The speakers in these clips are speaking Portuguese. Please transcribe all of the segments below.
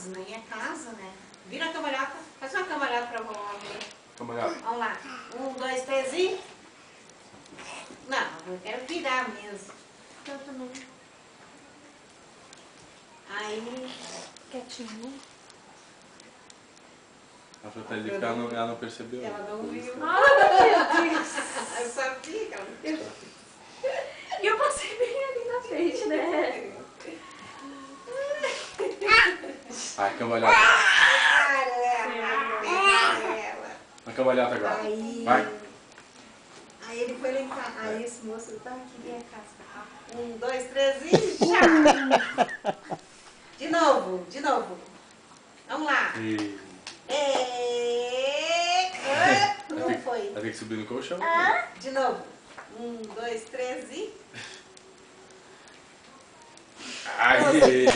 nem é casa, né? Vira a cambalhota. Faz uma cambalhota pra vovó ver. Cambalhota. Vamos lá. 1, 2, 3 e... Não, eu quero virar mesmo. Eu também. Aí... Quietinho. A Fratelli ela não percebeu. Ela não viu. Ai, meu Deus. Eu sabia que ela não viu. E eu passei bem ali na frente, né? Ai, cambalhota. A cambalhota agora. Aí... Vai. Aí ele foi lá em casa. Aí esse moço tá aqui em minha casa. 1, 2, 3 e já! De novo, de novo. Vamos lá. Não foi. Vai ter que subir no colchão. De novo. 1, 2, 3 e... Aê!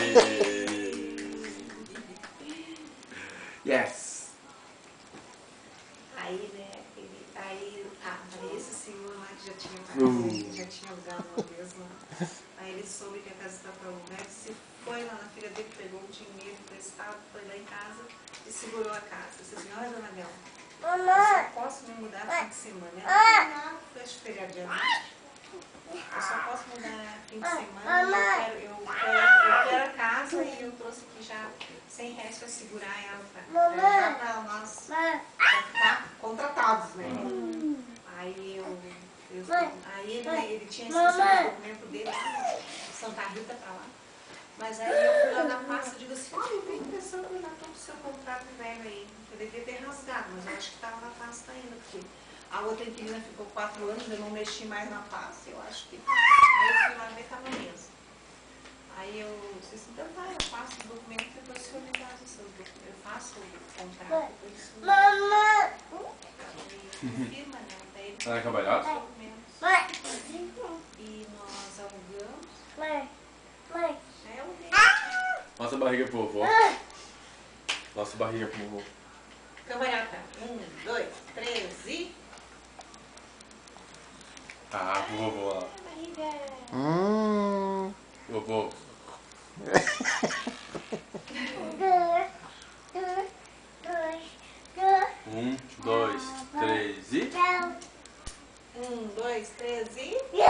Yes! Aí, né, aí esse senhor lá que já tinha pagado, que já tinha alugado uma vez lá, aí ele soube que a casa estava para alugar, ele se foi lá na filha dele, pegou o dinheiro emprestado, foi lá em casa e segurou a casa. Disse assim, olha, dona Bela, eu só posso me mudar fim de semana. Ela não fecha feriado de noite. Eu só posso mudar fim de semana, eu quero a casa e eu trouxe aqui já 100 reais para segurar ela, para nós ficar contratados, né? Aí ele tinha esquecido o documento dele lá, Santa Rita para lá. Mas aí eu fui lá na pasta e digo assim, olha, eu tenho impressão que já estou com o seu contrato velho aí. Eu devia ter rasgado, mas eu acho que estava na pasta ainda, porque a outra inquilina ficou 4 anos, eu não mexi mais na pasta, eu acho que... Aí eu fui lá ver, estava mesmo. Aí eu disse assim, então tá, eu faço o documento e depois o senhor me dá os seus documentos. Eu faço o contrato, depois o senhor... Mamãe! Confirma, né? Daí ele Vai cambalhota? os documentos. E nós alugamos. Aí eu aluguei. Mostra a barriga pro vovô. Mostra a barriga pro vovô. Cambalhota. 1, 2, 3 e... Ah, pro vovô lá. Vovô. 1, 2, 3 e... 1, 2, 3 e... Já!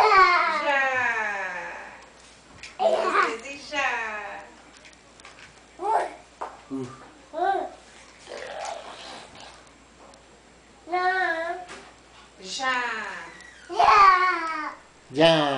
1, 2, 3 e já! Já! Já!